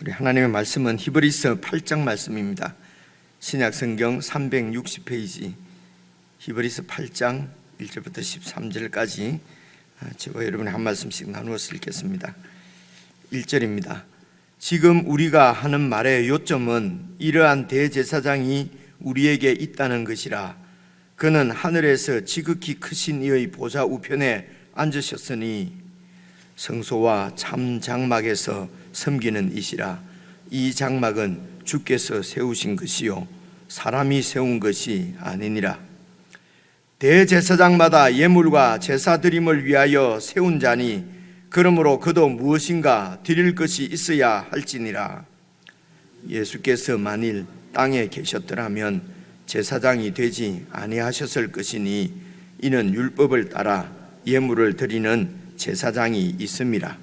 우리 하나님의 말씀은 히브리서 8장 말씀입니다. 신약성경 360페이지 히브리서 8장 1절부터 13절까지 저와 여러분이 한 말씀씩 나누어서 읽겠습니다. 1절입니다. 지금 우리가 하는 말의 요점은 이러한 대제사장이 우리에게 있다는 것이라. 그는 하늘에서 지극히 크신 이의 보좌 우편에 앉으셨으니 성소와 참 장막에서 섬기는 이시라. 이 장막은 주께서 세우신 것이요 사람이 세운 것이 아니니라. 대제사장마다 예물과 제사 드림을 위하여 세운 자니 그러므로 그도 무엇인가 드릴 것이 있어야 할지니라. 예수께서 만일 땅에 계셨더라면 제사장이 되지 아니하셨을 것이니 이는 율법을 따라 예물을 드리는 제사장이 있음이라.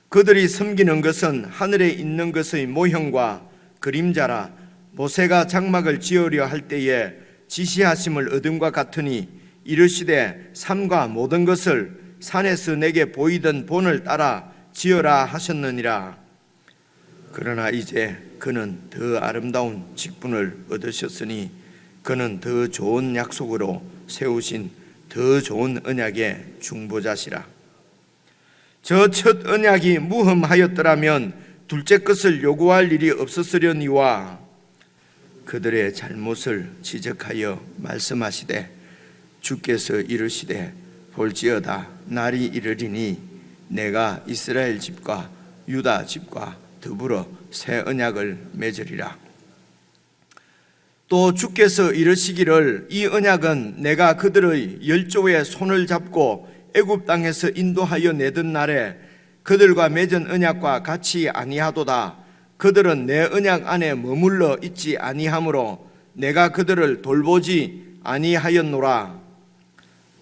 그들이 섬기는 것은 하늘에 있는 것의 모형과 그림자라. 모세가 장막을 지으려 할 때에 지시하심을 얻음과 같으니 이르시되 삼가 모든 것을 산에서 내게 보이던 본을 따라 지어라 하셨느니라. 그러나 이제 그는 더 아름다운 직분을 얻으셨으니 그는 더 좋은 약속으로 세우신 더 좋은 언약의 중보자시라. 저 첫 언약이 무흠하였더라면 둘째 것을 요구할 일이 없었으려니와 그들의 잘못을 지적하여 말씀하시되 주께서 이르시되 볼지어다 날이 이르리니 내가 이스라엘 집과 유다 집과 더불어 새 언약을 맺으리라. 또 주께서 이르시기를 이 언약은 내가 그들의 열조의 손을 잡고 애굽 땅에서 인도하여 내던 날에 그들과 맺은 언약과 같이 아니하도다. 그들은 내 언약 안에 머물러 있지 아니하므로 내가 그들을 돌보지 아니하였노라.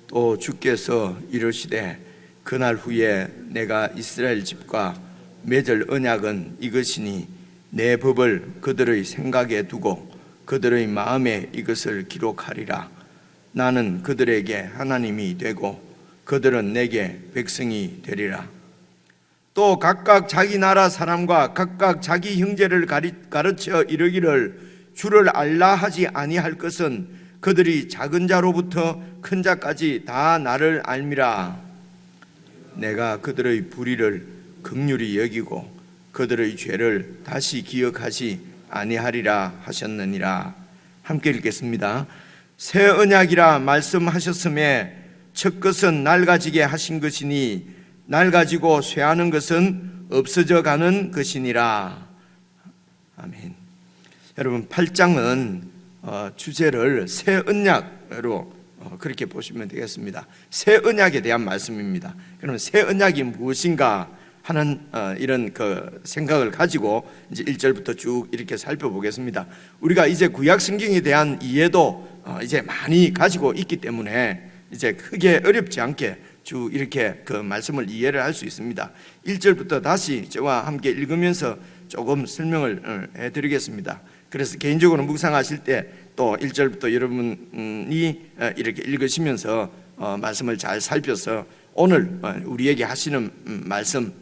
또 주께서 이르시되 그날 후에 내가 이스라엘 집과 맺을 언약은 이것이니 내 법을 그들의 생각에 두고 그들의 마음에 이것을 기록하리라. 나는 그들에게 하나님이 되고 그들은 내게 백성이 되리라. 또 각각 자기 나라 사람과 각각 자기 형제를 가르쳐 이르기를 주를 알라 하지 아니할 것은 그들이 작은 자로부터 큰 자까지 다 나를 알미라. 내가 그들의 불의를 긍휼히 여기고 그들의 죄를 다시 기억하지 아니하리라 하셨느니라. 함께 읽겠습니다. 새 언약이라 말씀하셨음에 첫 것은 낡아지게 하신 것이니 낡아지고 쇠하는 것은 없어져 가는 것이니라. 아멘. 여러분 8장은 주제를 새 언약으로 그렇게 보시면 되겠습니다. 새 언약에 대한 말씀입니다. 그러면 새 언약이 무엇인가 하는 이런 그 생각을 가지고 이제 1절부터 쭉 이렇게 살펴보겠습니다. 우리가 이제 구약 성경에 대한 이해도 이제 많이 가지고 있기 때문에 이제 크게 어렵지 않게 쭉 이렇게 그 말씀을 이해를 할 수 있습니다. 1절부터 다시 저와 함께 읽으면서 조금 설명을 해드리겠습니다. 그래서 개인적으로 묵상하실 때 또 1절부터 여러분이 이렇게 읽으시면서 말씀을 잘 살펴서 오늘 우리에게 하시는 말씀,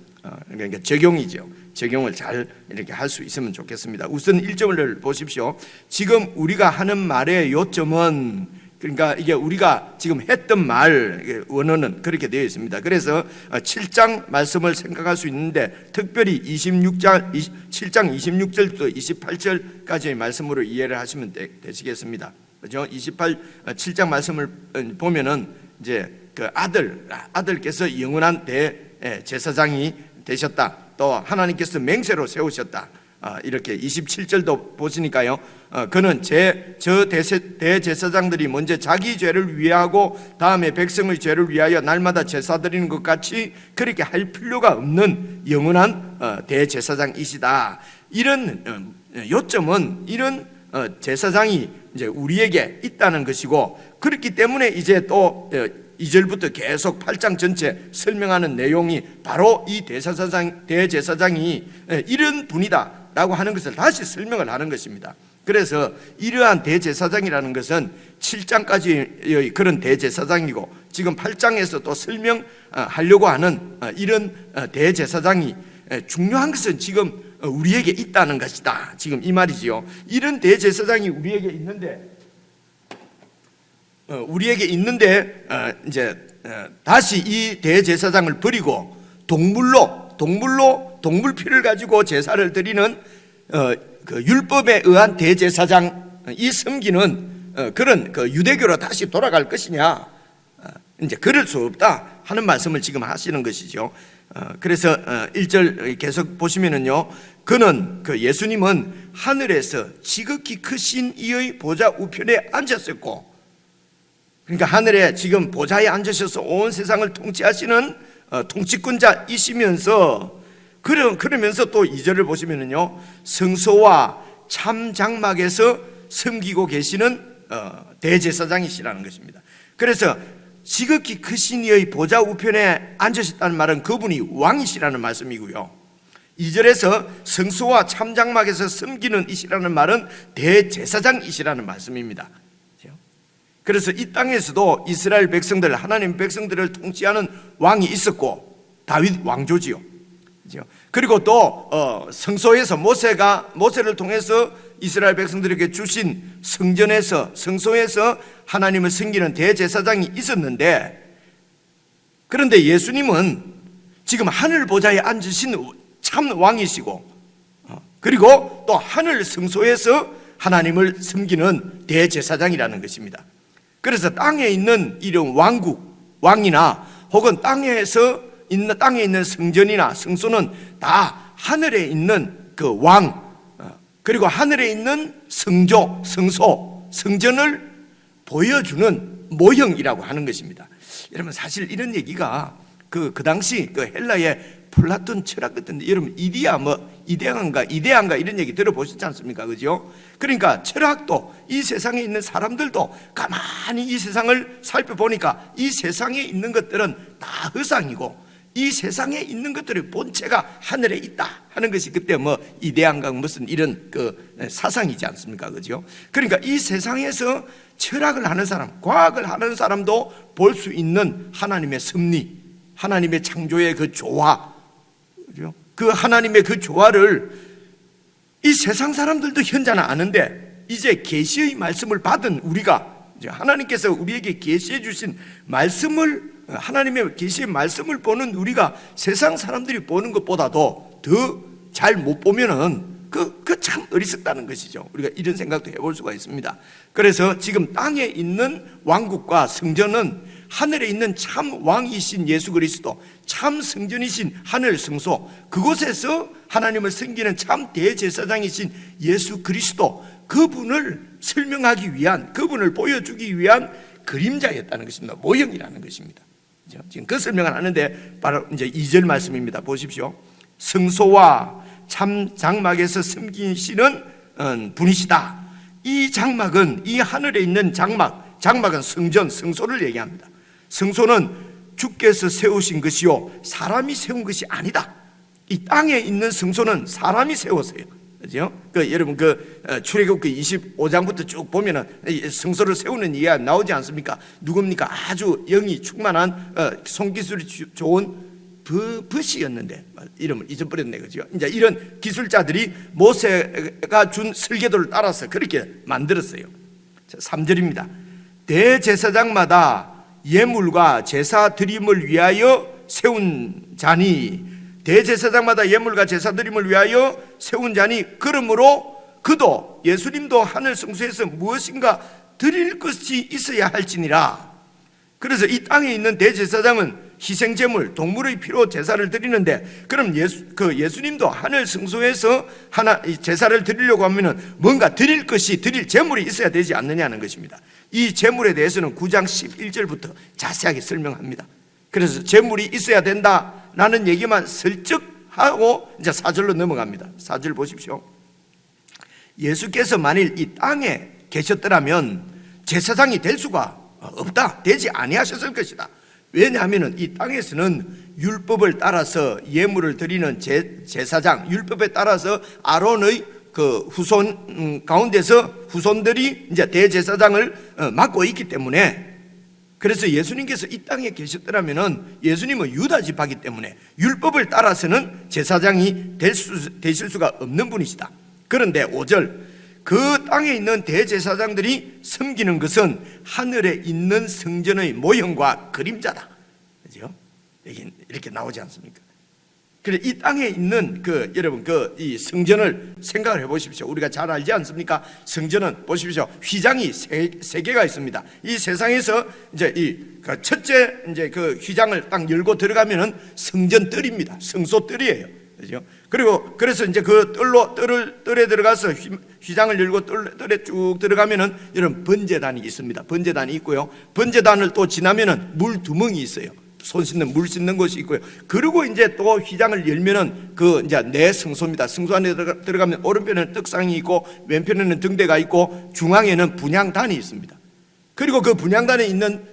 그러니까 적용이죠. 적용을 잘 이렇게 할 수 있으면 좋겠습니다. 우선 1절을 보십시오. 지금 우리가 하는 말의 요점은, 그러니까 이게 우리가 지금 했던 말 원어는 그렇게 되어 있습니다. 그래서 7장 말씀을 생각할 수 있는데 특별히 7장 26절부터 28절까지의 말씀으로 이해를 하시면 되시겠습니다. 그렇죠? 7장 말씀을 보면은 이제 그 아들께서 영원한 대제사장이 되셨다. 또 하나님께서 맹세로 세우셨다. 이렇게 27절도 보시니까요. 그는 저 대제사장들이 먼저 자기 죄를 위하고 다음에 백성의 죄를 위하여 날마다 제사 드리는 것 같이 그렇게 할 필요가 없는 영원한 대제사장이시다. 이런 요점은 이런 제사장이 이제 우리에게 있다는 것이고, 그렇기 때문에 이제 또 2절부터 계속 8장 전체 설명하는 내용이 바로 이 대제사장이 이런 분이다 라고 하는 것을 다시 설명을 하는 것입니다. 그래서 이러한 대제사장이라는 것은 7장까지의 그런 대제사장이고 지금 8장에서 또 설명하려고 하는 이런 대제사장이 중요한 것은 지금 우리에게 있다는 것이다. 지금 이 말이지요. 이런 대제사장이 우리에게 있는데 이제 다시 이 대제사장을 버리고 동물 피를 가지고 제사를 드리는 그 율법에 의한 대제사장이 섬기는 그런 그 유대교로 다시 돌아갈 것이냐? 이제 그럴 수 없다 하는 말씀을 지금 하시는 것이죠. 그래서 1절 계속 보시면은요, 예수님은 하늘에서 지극히 크신 이의 보좌 우편에 앉았었고, 그러니까 하늘에 지금 보좌에 앉으셔서 온 세상을 통치하시는 통치권자이시면서, 그러면서 또 2절을 보시면은요, 성소와 참 장막에서 섬기고 계시는 대제사장이시라는 것입니다. 그래서 지극히 크신 이의 보좌 우편에 앉으셨다는 말은 그분이 왕이시라는 말씀이고요, 2절에서 성소와 참 장막에서 섬기는 이시라는 말은 대제사장이시라는 말씀입니다. 그래서 이 땅에서도 이스라엘 백성들, 하나님 백성들을 통치하는 왕이 있었고, 다윗 왕조지요. 그리고 또 성소에서 모세를 통해서 이스라엘 백성들에게 주신 성소에서 하나님을 섬기는 대제사장이 있었는데, 그런데 예수님은 지금 하늘 보좌에 앉으신 참 왕이시고, 그리고 또 하늘 성소에서 하나님을 섬기는 대제사장이라는 것입니다. 그래서 땅에 있는 이런 왕이나 혹은 땅에 있는 성전이나 성소는 다 하늘에 있는 그 왕, 그리고 하늘에 있는 성소, 성전을 보여주는 모형이라고 하는 것입니다. 여러분, 사실 이런 얘기가 그 당시 그 헬라의 플라톤 철학 같은데, 여러분 이데안가 이런 얘기 들어보셨지 않습니까? 그죠? 그러니까 철학도, 이 세상에 있는 사람들도 가만히 이 세상을 살펴보니까 이 세상에 있는 것들은 다 허상이고, 이 세상에 있는 것들의 본체가 하늘에 있다 하는 것이 그때 이데안가 무슨 이런 그 사상이지 않습니까? 그죠? 그러니까 이 세상에서 철학을 하는 사람, 과학을 하는 사람도 볼 수 있는 하나님의 섭리, 하나님의 창조의 그 조화, 그 하나님의 그 조화를 이 세상 사람들도 현재는 아는데, 이제 계시의 말씀을 받은 우리가, 이제 하나님께서 우리에게 계시해 주신 말씀을, 하나님의 계시의 말씀을 보는 우리가 세상 사람들이 보는 것보다도 더 잘 못 보면은 그 참 어리석다는 것이죠. 우리가 이런 생각도 해볼 수가 있습니다. 그래서 지금 땅에 있는 왕국과 성전은 하늘에 있는 참 왕이신 예수 그리스도, 참 성전이신 하늘 성소, 그곳에서 하나님을 섬기는 참 대제사장이신 예수 그리스도, 그분을 설명하기 위한, 그분을 보여주기 위한 그림자였다는 것입니다. 모형이라는 것입니다. 지금 그 설명을 하는데 바로 이제 2절 말씀입니다. 보십시오. 성소와 참 장막에서 섬기시는 분이시다. 이 장막은, 이 하늘에 있는 장막은 성전, 성소를 얘기합니다. 성소는 주께서 세우신 것이요 사람이 세운 것이 아니다. 이 땅에 있는 성소는 사람이 세웠어요. 그죠? 여러분 출애굽기 25장부터 쭉 보면은 성소를 세우는 이야기가 나오지 않습니까? 누굽니까? 아주 영이 충만한 손기술이 좋은 벗이었는데 이름을 잊어버렸네. 그죠? 이제 이런 기술자들이 모세가 준 설계도를 따라서 그렇게 만들었어요. 3절입니다. 대제사장마다 예물과 제사 드림을 위하여 세운 자니, 대제사장마다 예물과 제사 드림을 위하여 세운 자니, 그러므로 그도, 예수님도 하늘 성소에서 무엇인가 드릴 것이 있어야 할지니라. 그래서 이 땅에 있는 대제사장은 희생제물, 동물의 피로 제사를 드리는데, 그럼 예수님도 하늘 성소에서 제사를 드리려고 하면은 뭔가 드릴 제물이 있어야 되지 않느냐는 것입니다. 이 제물에 대해서는 9장 11절부터 자세하게 설명합니다. 그래서 제물이 있어야 된다라는 얘기만 슬쩍 하고 이제 4절로 넘어갑니다. 4절 보십시오. 예수께서 만일 이 땅에 계셨더라면 제사장이 될 수가 없다, 되지 아니하셨을 것이다. 왜냐하면 이 땅에서는 율법을 따라서 예물을 드리는 제사장, 율법에 따라서 아론의 그 후손 가운데서 후손들이 이제 대제사장을 맡고 있기 때문에, 그래서 예수님께서 이 땅에 계셨더라면 예수님은 유다 지파이기 때문에 율법을 따라서는 제사장이 되실 수가 없는 분이시다. 그런데 5절, 그 땅에 있는 대제사장들이 섬기는 것은 하늘에 있는 성전의 모형과 그림자다. 그죠? 이렇게 나오지 않습니까? 그래, 이 땅에 있는 여러분 이 성전을 생각을 해보십시오. 우리가 잘 알지 않습니까? 성전은 보십시오. 휘장이 세 개가 있습니다. 이 세상에서 이제 첫째 이제 그 휘장을 딱 열고 들어가면은 성전 뜰입니다. 성소 뜰이에요. 그죠? 그리고 그래서 이제 그 뜰에 들어가서 휘장을 열고 뜰에 쭉 들어가면은 여러분 번제단이 있습니다. 번제단이 있고요. 번제단을 또 지나면은 물 두멍이 있어요. 손 씻는 물 씻는 곳이 있고요. 그리고 이제 또 휘장을 열면은 이제 내 성소입니다. 성소 안에 들어가면 오른편에는 떡상이 있고 왼편에는 등대가 있고 중앙에는 분향단이 있습니다. 그리고 그 분향단에 있는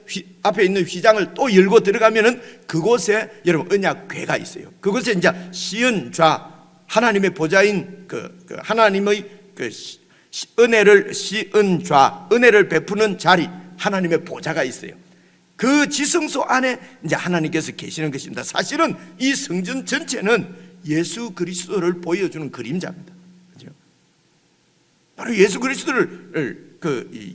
앞에 있는 휘장을 또 열고 들어가면은 그곳에 여러분 언약궤가 있어요. 그곳에 이제 시은좌, 하나님의 보좌인 하나님의 은혜를 시은좌, 은혜를 베푸는 자리, 하나님의 보좌가 있어요. 그 지성소 안에 이제 하나님께서 계시는 것입니다. 사실은 이 성전 전체는 예수 그리스도를 보여주는 그림자입니다. 그렇죠? 바로 예수 그리스도를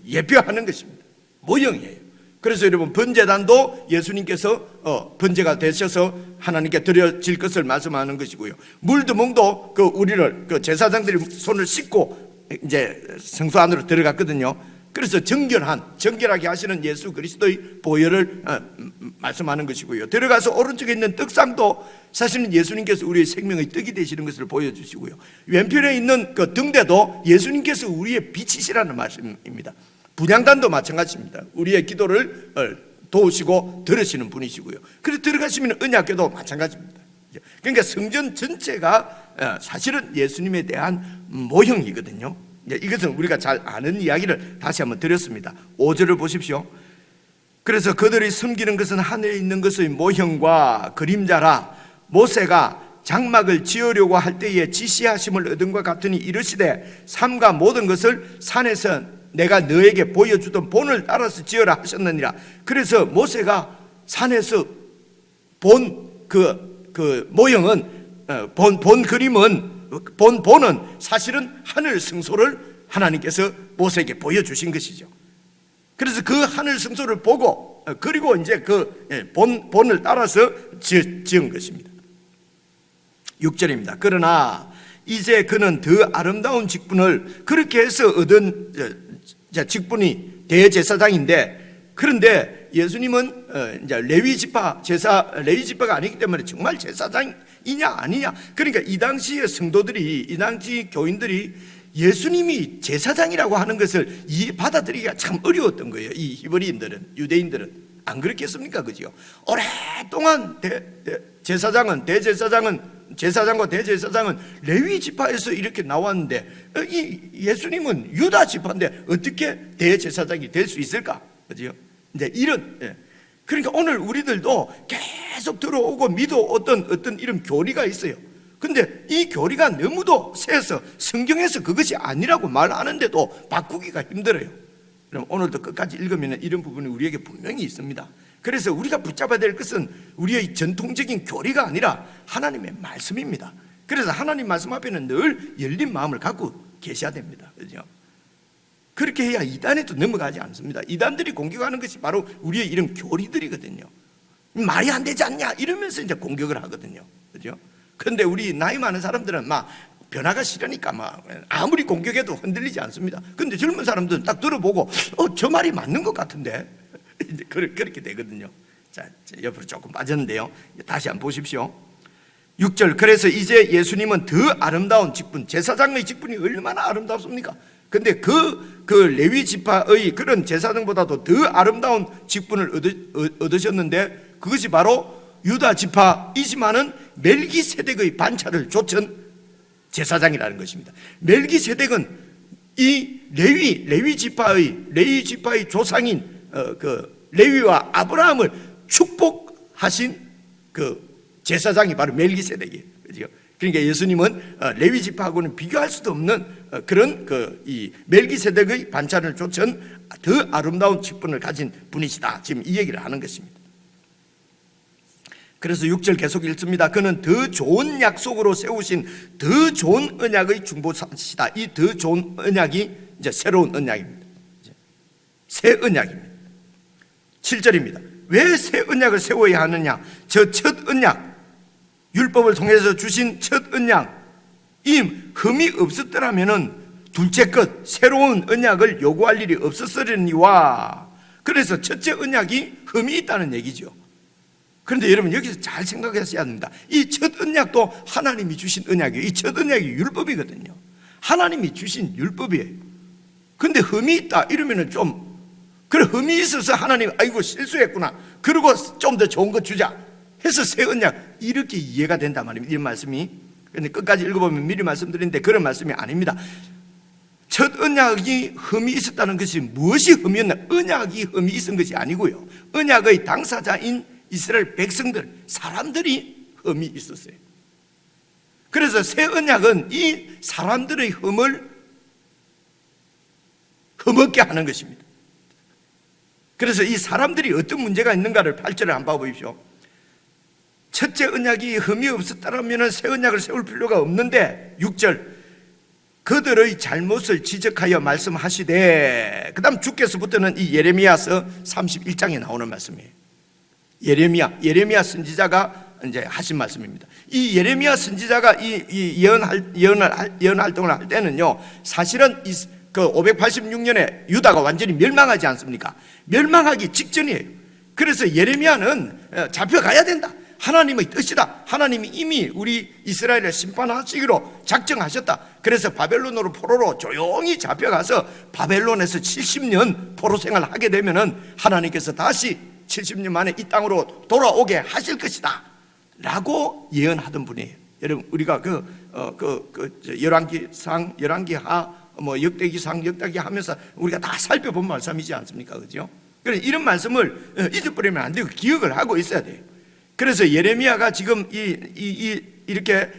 예표하는 것입니다. 모형이에요. 그래서 여러분 번제단도 예수님께서 번제가 되셔서 하나님께 드려질 것을 말씀하는 것이고요. 물두멍도 우리를 제사장들이 손을 씻고 이제 성소 안으로 들어갔거든요. 그래서 정결하게 하시는 예수 그리스도의 보혈을 말씀하는 것이고요. 들어가서 오른쪽에 있는 떡상도 사실은 예수님께서 우리의 생명의 떡이 되시는 것을 보여주시고요. 왼편에 있는 그 등대도 예수님께서 우리의 빛이시라는 말씀입니다. 분향단도 마찬가지입니다. 우리의 기도를 도우시고 들으시는 분이시고요. 그래서 들어가시면 언약궤도 마찬가지입니다. 그러니까 성전 전체가 사실은 예수님에 대한 모형이거든요. 이것은 우리가 잘 아는 이야기를 다시 한번 드렸습니다. 5절을 보십시오. 그래서 그들이 섬기는 것은 하늘에 있는 것의 모형과 그림자라. 모세가 장막을 지으려고 할 때에 지시하심을 얻은 것 같으니 이르시되 삼가 모든 것을 산에서 내가 너에게 보여주던 본을 따라서 지으라 하셨느니라. 그래서 모세가 산에서 본 그 모형은 본 그림은 본은 사실은 하늘 성소를 하나님께서 모세에게 보여주신 것이죠. 그래서 그 하늘 성소를 보고 그리고 이제 본을 따라서 지은 것입니다. 6절입니다. 그러나 이제 그는 더 아름다운 직분을 그렇게 해서 얻은 직분이 대제사장인데, 그런데 예수님은 이제 레위 지파가 아니기 때문에 정말 제사장이냐 아니냐. 그러니까 이 당시의 성도들이, 이 당시 교인들이 예수님이 제사장이라고 하는 것을 받아들이기가 참 어려웠던 거예요. 이 히브리인들은, 유대인들은 안 그렇겠습니까? 그죠? 오랫동안 제사장과 대제사장은 레위 지파에서 이렇게 나왔는데 이 예수님은 유다 지파인데 어떻게 대제사장이 될 수 있을까? 그죠? 이제 그러니까 오늘 우리들도 계속 들어오고 어떤 이런 교리가 있어요. 근데 이 교리가 너무도 세서 성경에서 그것이 아니라고 말하는데도 바꾸기가 힘들어요. 그럼 오늘도 끝까지 읽으면 이런 부분이 우리에게 분명히 있습니다. 그래서 우리가 붙잡아야 될 것은 우리의 전통적인 교리가 아니라 하나님의 말씀입니다. 그래서 하나님 말씀 앞에는 늘 열린 마음을 갖고 계셔야 됩니다. 그렇죠? 그렇게 해야 이단에도 넘어가지 않습니다. 이단들이 공격하는 것이 바로 우리의 이런 교리들이거든요. 말이 안 되지 않냐 이러면서 이제 공격을 하거든요. 그렇죠? 그런데 우리 나이 많은 사람들은 막 변화가 싫으니까 막 아무리 공격해도 흔들리지 않습니다. 그런데 젊은 사람들은 딱 들어보고 저 말이 맞는 것 같은데 그렇게 되거든요. 자, 옆으로 조금 빠졌는데요. 다시 한번 보십시오. 6절. 그래서 이제 예수님은 더 아름다운 직분, 제사장의 직분이 얼마나 아름답습니까? 근데 그 레위 지파의 그런 제사장보다도 더 아름다운 직분을 얻으셨는데 그것이 바로 유다 지파이지만은 멜기세덱의 반차를 좇은 제사장이라는 것입니다. 멜기세덱은 이 레위 지파의 조상인 레위와 아브라함을 축복하신 그 제사장이 바로 멜기세덱이에요. 그죠? 그러니까 예수님은 레위 지파하고는 비교할 수도 없는 그런 이 멜기세덱의 반찬을 쫓은 더 아름다운 직분을 가진 분이시다. 지금 이 얘기를 하는 것입니다. 그래서 6절 계속 읽습니다. 그는 더 좋은 약속으로 세우신 더 좋은 언약의 중보자시다. 이 더 좋은 언약이 이제 새로운 언약입니다. 새 언약입니다. 7절입니다. 왜 새 언약을 세워야 하느냐? 저 첫 언약, 율법을 통해서 주신 첫 언약, 이 흠이 없었더라면은 둘째 것, 새로운 언약을 요구할 일이 없었으려니와. 그래서 첫째 언약이 흠이 있다는 얘기죠. 그런데 여러분 여기서 잘 생각하셔야 합니다. 이 첫 언약도 하나님이 주신 언약이에요. 이 첫 언약이 율법이거든요. 하나님이 주신 율법이에요. 근데 흠이 있다 이러면은 좀, 그래 흠이 있어서 하나님 아이고 실수했구나, 그리고 좀 더 좋은 거 주자 해서 새 언약, 이렇게 이해가 된단 말입니다. 이 말씀이. 근데 끝까지 읽어보면 미리 말씀드리는데 그런 말씀이 아닙니다. 첫 언약이 흠이 있었다는 것이 무엇이 흠이었나? 언약이 흠이 있은 것이 아니고요, 언약의 당사자인 이스라엘 백성들, 사람들이 흠이 있었어요. 그래서 새 언약은 이 사람들의 흠을 흠없게 하는 것입니다. 그래서 이 사람들이 어떤 문제가 있는가를 8절에 한번 봐보십시오. 첫째 언약이 흠이 없었다면 새 언약을 세울 필요가 없는데, 6절 그들의 잘못을 지적하여 말씀하시되, 그 다음 주께서부터는 이 예레미야서 31장에 나오는 말씀이에요. 예레미야 선지자가 이제 하신 말씀입니다. 이 예레미야 선지자가 이 예언 활동을 할 때는요, 사실은 그 586년에 유다가 완전히 멸망하지 않습니까? 멸망하기 직전이에요. 그래서 예레미야는 잡혀가야 된다, 하나님의 뜻이다, 하나님이 이미 우리 이스라엘을 심판하시기로 작정하셨다. 그래서 바벨론으로 포로로 조용히 잡혀가서 바벨론에서 70년 포로 생활을 하게 되면은 하나님께서 다시 70년 만에 이 땅으로 돌아오게 하실 것이다 라고 예언하던 분이에요. 여러분 우리가 열왕기상, 열왕기하, 역대기상, 역대기 하면서 우리가 다 살펴본 말씀이지 않습니까? 그죠? 그래서 이런 말씀을 잊어버리면 안 되고 기억을 하고 있어야 돼요. 그래서 예레미야가 지금 이렇게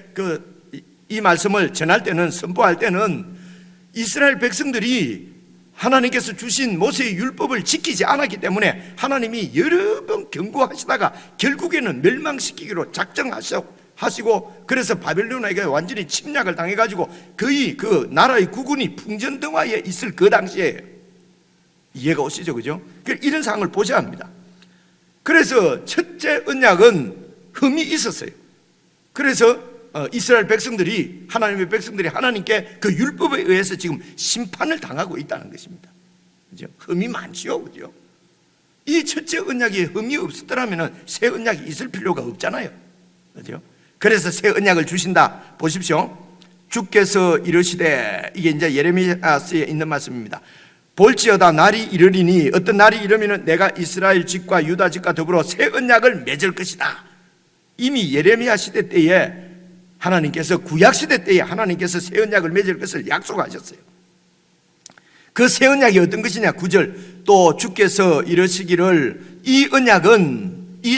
이 말씀을 전할 때는, 선포할 때는 이스라엘 백성들이 하나님께서 주신 모세의 율법을 지키지 않았기 때문에 하나님이 여러 번 경고하시다가 결국에는 멸망시키기로 작정하시고, 그래서 바벨론에게 완전히 침략을 당해가지고 거의 그 나라의 국군이 풍전등화에 있을 그 당시에, 이해가 오시죠? 그죠? 이런 상황을 보셔야 합니다. 그래서 첫째 언약은 흠이 있었어요. 그래서 이스라엘 백성들이, 하나님의 백성들이 하나님께 그 율법에 의해서 지금 심판을 당하고 있다는 것입니다. 그죠? 흠이 많지요. 그죠? 이 첫째 언약에 흠이 없었더라면 새 언약이 있을 필요가 없잖아요. 그죠? 그래서 새 언약을 주신다. 보십시오. 주께서 이르시되, 이게 이제 예레미야서에 있는 말씀입니다. 볼지어다 날이 이르리니, 어떤 날이 이르면은 내가 이스라엘 집과 유다 집과 더불어 새 언약을 맺을 것이다. 이미 예레미야 시대 때에 하나님께서, 구약 시대 때에 하나님께서 새 언약을 맺을 것을 약속하셨어요. 그 새 언약이 어떤 것이냐? 9절 또 주께서 이르시기를 이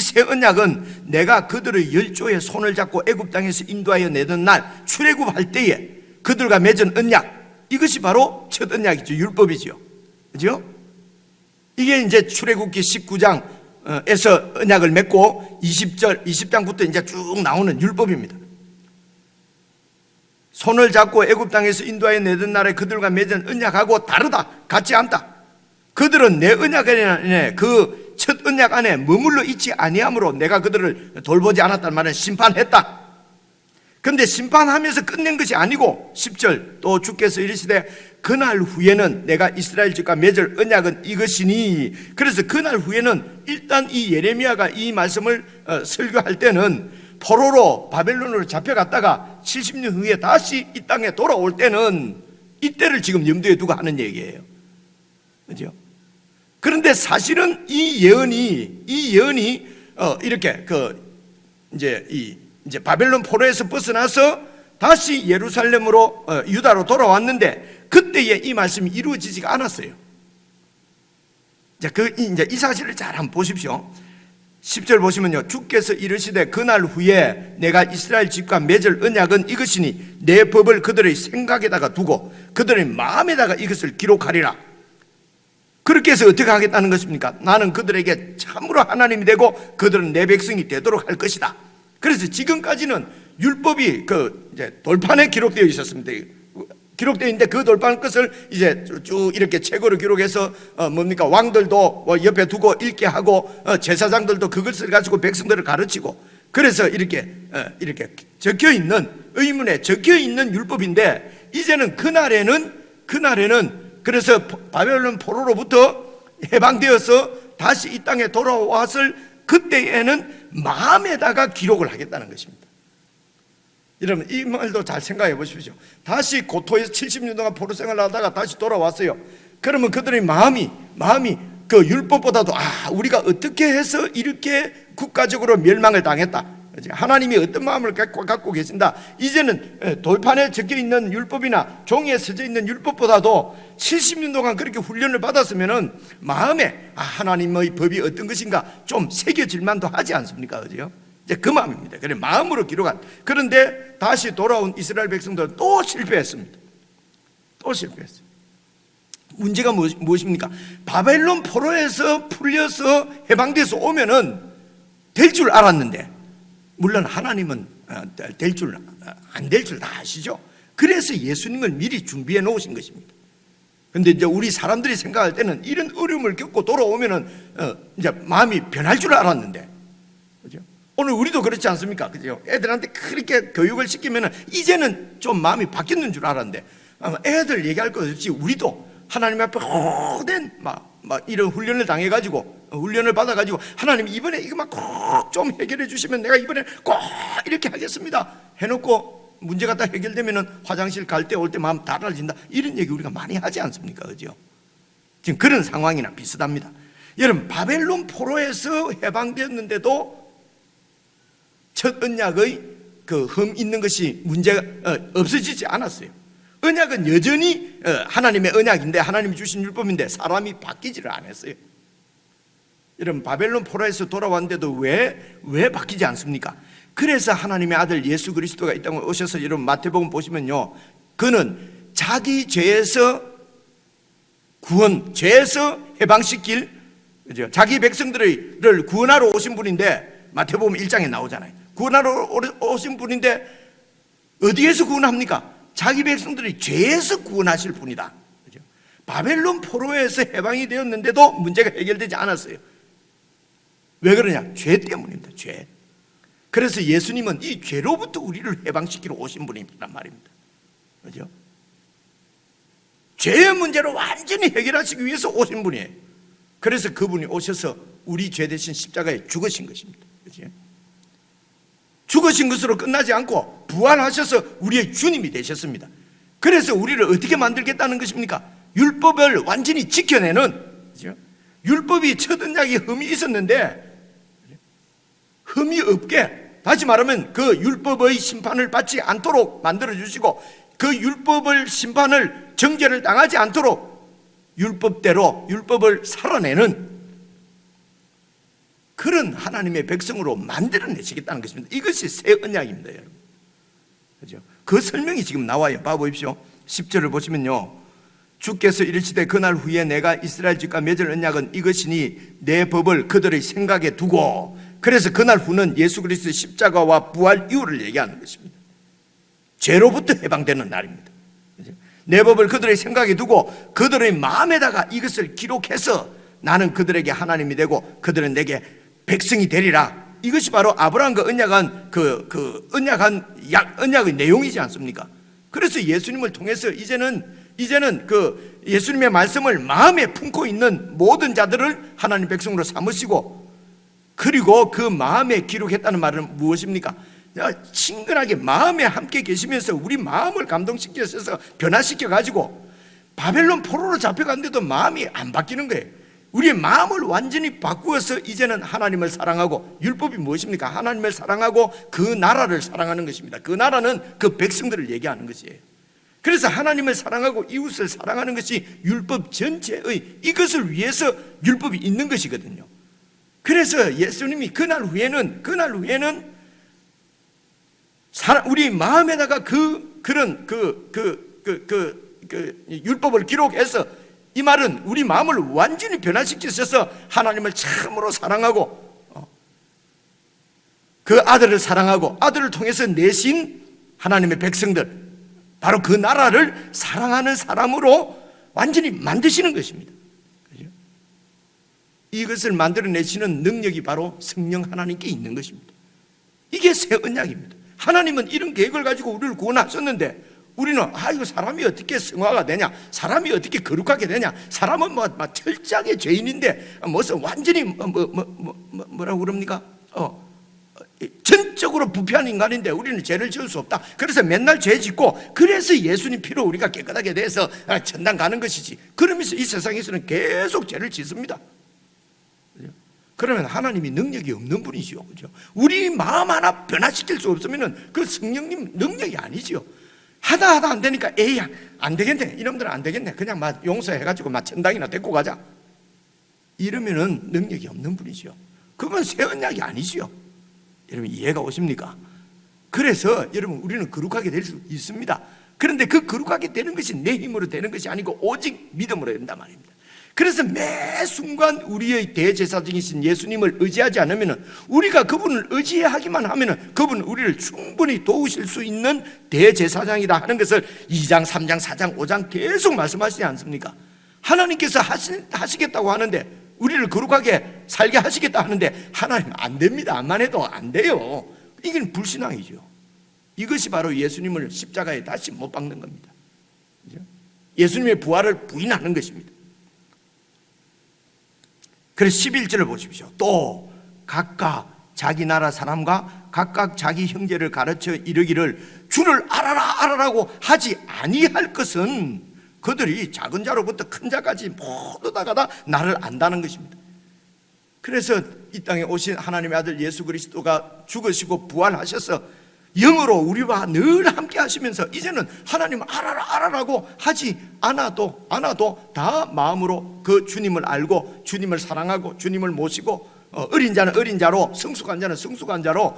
새 언약은 내가 그들의 열조의 손을 잡고 애굽 땅에서 인도하여 내던 날 출애굽할 때에 그들과 맺은 언약, 이것이 바로 첫 언약이죠. 율법이죠. 그죠? 이게 이제 출애굽기 19장에서 언약을 맺고 20장부터 이제 쭉 나오는 율법입니다. 손을 잡고 애굽 땅에서 인도하여 내던 날에 그들과 맺은 언약하고 다르다, 같지 않다. 그들은 내 언약 안에, 그 첫 언약 안에 머물러 있지 아니함으로 내가 그들을 돌보지 않았단 말은 심판했다. 그런데 심판하면서 끝낸 것이 아니고 10절 또 주께서 이르시되 그날 후에는 내가 이스라엘 집과 맺을 언약은 이것이니. 그래서 그날 후에는 일단 이 예레미야가 이 말씀을 설교할 때는 포로로 바벨론으로 잡혀갔다가 70년 후에 다시 이 땅에 돌아올 때는 이때를 지금 염두에 두고 하는 얘기예요. 그죠? 그런데 사실은 이 예언이 이렇게 이제 바벨론 포로에서 벗어나서 다시 예루살렘으로 유다로 돌아왔는데 그때에 이 말씀이 이루어지지가 않았어요. 이제 이 사실을 잘 한번 보십시오. 10절 보시면요, 주께서 이르시되 그날 후에 내가 이스라엘 집과 맺을 언약은 이것이니 내 법을 그들의 생각에다가 두고 그들의 마음에다가 이것을 기록하리라. 그렇게 해서 어떻게 하겠다는 것입니까? 나는 그들에게 참으로 하나님이 되고 그들은 내 백성이 되도록 할 것이다. 그래서 지금까지는 율법이 이제 돌판에 기록되어 있었습니다. 기록되어 있는데 그 돌판 것을 이제 쭉 이렇게 책으로 기록해서 왕들도 옆에 두고 읽게 하고 제사장들도 그것을 가지고 백성들을 가르치고, 그래서 이렇게 적혀 있는, 의문에 적혀 있는 율법인데, 이제는 그날에는 그래서 바벨론 포로로부터 해방되어서 다시 이 땅에 돌아왔을 그때에는 마음에다가 기록을 하겠다는 것입니다. 여러분, 이 말도 잘 생각해 보십시오. 다시 고토에서 70년 동안 포로 생활을 하다가 다시 돌아왔어요. 그러면 그들의 마음이 그 율법보다도 우리가 어떻게 해서 이렇게 국가적으로 멸망을 당했다, 하나님이 어떤 마음을 갖고 계신다, 이제는 돌판에 적혀있는 율법이나 종이에 써져 있는 율법보다도 70년 동안 그렇게 훈련을 받았으면 마음에 하나님의 법이 어떤 것인가 좀 새겨질 만도 하지 않습니까? 그죠? 이제 그 마음입니다. 그래, 마음으로 기록한. 그런데 다시 돌아온 이스라엘 백성들은 또 실패했습니다. 또 실패했어요. 문제가 무엇입니까? 바벨론 포로에서 풀려서 해방돼서 오면은 될 줄 알았는데, 물론 하나님은 안 될 줄 다 아시죠. 그래서 예수님을 미리 준비해 놓으신 것입니다. 근데 이제 우리 사람들이 생각할 때는 이런 어려움을 겪고 돌아오면은 이제 마음이 변할 줄 알았는데, 그죠? 오늘 우리도 그렇지 않습니까? 그죠? 애들한테 그렇게 교육을 시키면은 이제는 좀 마음이 바뀌는 줄 알았는데, 애들 얘기할 것 없이 우리도 하나님 앞에 오랜 이런 훈련을 당해가지고, 훈련을 받아가지고, 하나님 이번에 이거만 꼭 좀 해결해 주시면 내가 이번에 꼭 이렇게 하겠습니다 해놓고 문제가 다 해결되면은 화장실 갈 때 올 때 마음 달라진다, 이런 얘기 우리가 많이 하지 않습니까? 그죠? 지금 그런 상황이나 비슷합니다. 여러분, 바벨론 포로에서 해방되었는데도 첫 언약의 그 흠 있는 것이 문제가 없어지지 않았어요. 언약은 여전히 하나님의 언약인데, 하나님이 주신 율법인데 사람이 바뀌지를 않았어요. 여러분, 바벨론 포로에서 돌아왔는데도 왜 바뀌지 않습니까? 그래서 하나님의 아들 예수 그리스도가 이 땅에 오셔서, 여러분 마태복음 보시면요, 그는 자기 죄에서 죄에서 해방시킬, 그죠? 자기 백성들을 구원하러 오신 분인데, 마태복음 1장에 나오잖아요. 구원하러 오신 분인데 어디에서 구원합니까? 자기 백성들이 죄에서 구원하실 분이다. 그죠? 바벨론 포로에서 해방이 되었는데도 문제가 해결되지 않았어요. 왜 그러냐? 죄 때문입니다. 죄. 그래서 예수님은 이 죄로부터 우리를 해방시키러 오신 분이란 말입니다. 그죠? 죄의 문제를 완전히 해결하시기 위해서 오신 분이에요. 그래서 그분이 오셔서 우리 죄 대신 십자가에 죽으신 것입니다. 그죠? 죽으신 것으로 끝나지 않고 부활하셔서 우리의 주님이 되셨습니다. 그래서 우리를 어떻게 만들겠다는 것입니까? 율법을 완전히 지켜내는, 그죠? 율법이 첫 언약에 흠이 있었는데 흠이 없게, 다시 말하면 그 율법의 심판을 받지 않도록 만들어주시고, 그 심판을 정죄를 당하지 않도록 율법대로 율법을 살아내는 그런 하나님의 백성으로 만들어내시겠다는 것입니다. 이것이 새 언약입니다, 여러분. 그죠? 그 설명이 지금 나와요. 봐보십시오. 10절을 보시면요, 주께서 이르시되 그날 후에 내가 이스라엘 집과 맺을 언약은 이것이니 내 법을 그들의 생각에 두고. 그래서 그날 후는 예수 그리스도의 십자가와 부활 이후를 얘기하는 것입니다. 죄로부터 해방되는 날입니다. 그죠? 내 법을 그들의 생각에 두고 그들의 마음에다가 이것을 기록해서 나는 그들에게 하나님이 되고 그들은 내게 백성이 되리라. 이것이 바로 아브라함과 언약한 언약의 내용이지 않습니까? 그래서 예수님을 통해서 이제는 그 예수님의 말씀을 마음에 품고 있는 모든 자들을 하나님 백성으로 삼으시고, 그리고 그 마음에 기록했다는 말은 무엇입니까? 친근하게 마음에 함께 계시면서 우리 마음을 감동시켜서 변화시켜 가지고 바벨론 포로로 잡혀갔는데도 마음이 안 바뀌는 거예요. 우리의 마음을 완전히 바꾸어서 이제는 하나님을 사랑하고, 율법이 무엇입니까? 하나님을 사랑하고 그 나라를 사랑하는 것입니다. 그 나라는 그 백성들을 얘기하는 것이에요. 그래서 하나님을 사랑하고 이웃을 사랑하는 것이 율법 전체의, 이것을 위해서 율법이 있는 것이거든요. 그래서 예수님이 그날 후에는 우리 마음에다가 그런 율법을 기록해서, 이 말은 우리 마음을 완전히 변화시키셔서 하나님을 참으로 사랑하고 그 아들을 사랑하고 아들을 통해서 내신 하나님의 백성들, 바로 그 나라를 사랑하는 사람으로 완전히 만드시는 것입니다. 그렇죠? 이것을 만들어내시는 능력이 바로 성령 하나님께 있는 것입니다. 이게 새 언약입니다. 하나님은 이런 계획을 가지고 우리를 구원하셨는데, 우리는 이거 사람이 어떻게 성화가 되냐, 사람이 어떻게 거룩하게 되냐, 사람은 철저하게 죄인인데 무슨 완전히 뭐라고 그럽니까? 전적으로 부패한 인간인데 우리는 죄를 지을 수 없다. 그래서 맨날 죄 짓고, 그래서 예수님 피로 우리가 깨끗하게 돼서 천당 가는 것이지. 그러면서 이 세상에서는 계속 죄를 짓습니다. 그러면 하나님이 능력이 없는 분이죠. 그죠? 우리 마음 하나 변화시킬 수 없으면 그 성령님 능력이 아니지요. 하다 안 되니까 에이 안 되겠네, 이놈들은 안 되겠네, 그냥 용서해가지고 천당이나 데리고 가자, 이러면은 능력이 없는 분이죠. 그건 새 언약이 아니지요. 여러분 이해가 오십니까? 그래서 여러분 우리는 거룩하게 될 수 있습니다. 그런데 그 거룩하게 되는 것이 내 힘으로 되는 것이 아니고 오직 믿음으로 된단 말입니다. 그래서 매 순간 우리의 대제사장이신 예수님을 의지하지 않으면, 우리가 그분을 의지하기만 하면 그분은 우리를 충분히 도우실 수 있는 대제사장이다 하는 것을 2장, 3장, 4장, 5장 계속 말씀하시지 않습니까? 하나님께서 하시겠다고 하는데, 우리를 거룩하게 살게 하시겠다 하는데 하나님 안 됩니다. 암만 해도 안 돼요. 이건 불신앙이죠. 이것이 바로 예수님을 십자가에 다시 못 박는 겁니다. 예수님의 부활을 부인하는 것입니다. 그래서 11절을 보십시오. 또 각각 자기 나라 사람과 각각 자기 형제를 가르쳐 이르기를, 주를 알아라고 하지 아니할 것은 그들이 작은 자로부터 큰 자까지 모두 다가 나를 안다는 것입니다. 그래서 이 땅에 오신 하나님의 아들 예수 그리스도가 죽으시고 부활하셔서 영으로 우리와 늘 함께 하시면서 이제는 하나님을 알아라고 하지 않아도 다 마음으로 그 주님을 알고 주님을 사랑하고 주님을 모시고, 어린 자는 어린 자로, 성숙한 자는 성숙한 자로,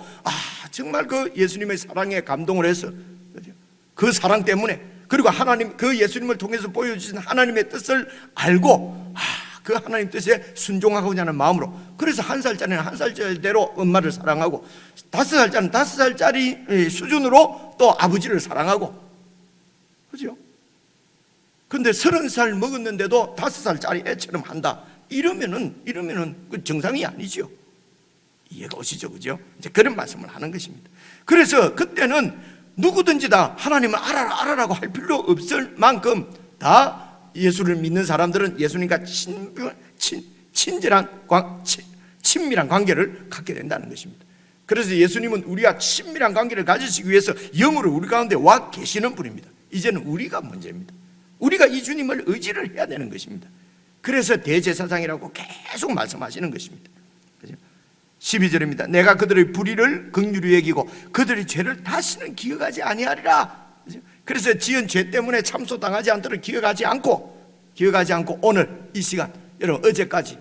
정말 그 예수님의 사랑에 감동을 해서 그 사랑 때문에, 그리고 하나님 그 예수님을 통해서 보여주신 하나님의 뜻을 알고 그 하나님 뜻에 순종하고자 하는 마음으로, 그래서 1살짜리는 1살짜리대로 엄마를 사랑하고, 5살짜리는 5살짜리 수준으로 또 아버지를 사랑하고, 그죠? 근데 30살 먹었는데도 5살짜리 애처럼 한다, 이러면은 그 정상이 아니죠. 이해가 오시죠? 그죠? 이제 그런 말씀을 하는 것입니다. 그래서 그때는 누구든지 다 하나님을 알아라고 할 필요 없을 만큼 다 예수를 믿는 사람들은 예수님과 친밀한 관계를 갖게 된다는 것입니다. 그래서 예수님은 우리와 친밀한 관계를 가지시기 위해서 영으로 우리 가운데 와 계시는 분입니다. 이제는 우리가 문제입니다. 우리가 이 주님을 의지를 해야 되는 것입니다. 그래서 대제사장이라고 계속 말씀하시는 것입니다. 12절입니다. 내가 그들의 불의를 긍휼히 여기고 그들의 죄를 다시는 기억하지 아니하리라. 그래서 지은 죄 때문에 참소당하지 않도록 기억하지 않고 오늘 이 시간, 여러분 어제까지,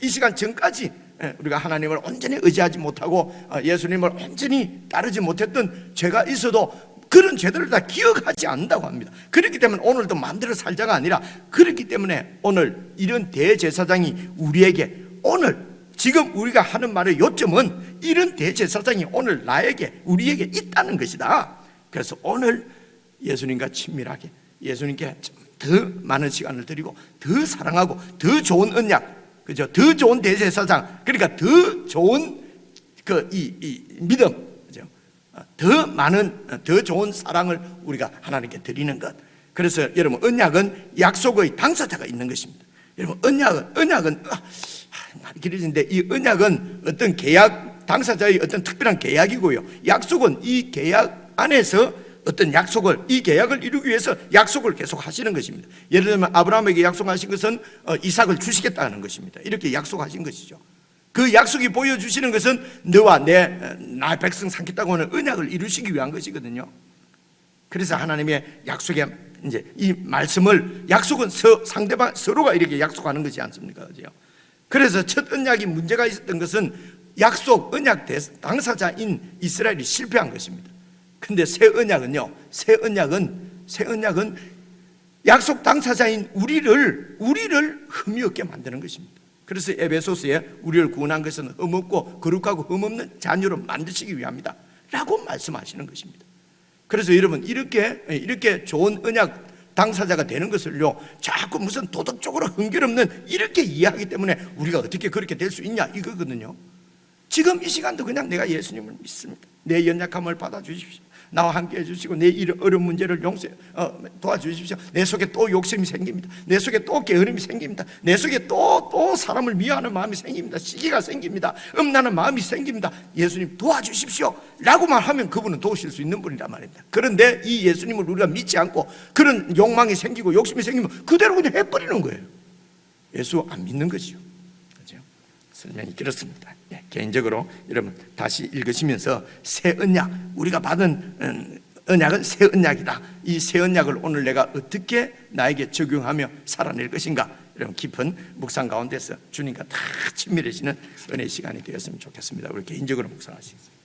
이 시간 전까지 우리가 하나님을 온전히 의지하지 못하고 예수님을 온전히 따르지 못했던 죄가 있어도 그런 죄들을 다 기억하지 않는다고 합니다. 그렇기 때문에 오늘도 마음대로 살자가 아니라, 그렇기 때문에 오늘 이런 대제사장이 우리에게, 오늘 지금 우리가 하는 말의 요점은 이런 대제사장이 오늘 우리에게 있다는 것이다. 그래서 오늘 예수님과 친밀하게, 예수님께 더 많은 시간을 드리고 더 사랑하고 더 좋은 언약, 그죠? 더 좋은 대제사장, 그러니까 더 좋은 이 믿음, 그죠? 더 좋은 사랑을 우리가 하나님께 드리는 것. 그래서 여러분 언약은 약속의 당사자가 있는 것입니다. 여러분 언약은 말이 길어지는데, 이 언약은 어떤 계약 당사자의 어떤 특별한 계약이고요, 약속은 이 계약 안에서 어떤 이 계약을 이루기 위해서 약속을 계속 하시는 것입니다. 예를 들면 아브라함에게 약속하신 것은 이삭을 주시겠다는 것입니다. 이렇게 약속하신 것이죠. 그 약속이 보여주시는 것은 너와 나 백성 삼겠다고 하는 언약을 이루시기 위한 것이거든요. 그래서 하나님의 약속에 이제 이 말씀을, 약속은 상대방 서로가 이렇게 약속하는 것이 않습니까? 그죠? 그래서 첫 언약이 문제가 있었던 것은 약속 언약 당사자인 이스라엘이 실패한 것입니다. 근데 새 언약은요, 새 언약은 약속 당사자인 우리를 흠이 없게 만드는 것입니다. 그래서 에베소서에 우리를 구원한 것은 흠없고 거룩하고 흠없는 자녀로 만드시기 위함이다 라고 말씀하시는 것입니다. 그래서 여러분, 이렇게 좋은 언약 당사자가 되는 것을요, 자꾸 무슨 도덕적으로 흥결없는 이렇게 이해하기 때문에 우리가 어떻게 그렇게 될 수 있냐 이거거든요. 지금 이 시간도 그냥 내가 예수님을 믿습니다. 내 연약함을 받아주십시오. 나와 함께 해주시고 내 어려운 문제를 도와주십시오. 내 속에 또 욕심이 생깁니다. 내 속에 또 게으름이 생깁니다. 내 속에 또 사람을 미워하는 마음이 생깁니다. 시기가 생깁니다. 음란한 마음이 생깁니다. 예수님 도와주십시오 라고만 하면 그분은 도우실 수 있는 분이란 말입니다. 그런데 이 예수님을 우리가 믿지 않고 그런 욕망이 생기고 욕심이 생기면 그대로 그냥 해버리는 거예요. 예수 안 믿는 거지요. 그렇죠? 설명이 길었습니다. 개인적으로 여러분 다시 읽으시면서 새 언약, 우리가 받은 언약은 새 언약이다. 이 새 언약을 오늘 내가 어떻게 나에게 적용하며 살아낼 것인가, 여러분 깊은 묵상 가운데서 주님과 다 친밀해지는 은혜 시간이 되었으면 좋겠습니다. 우리 개인적으로 묵상하시겠습니다.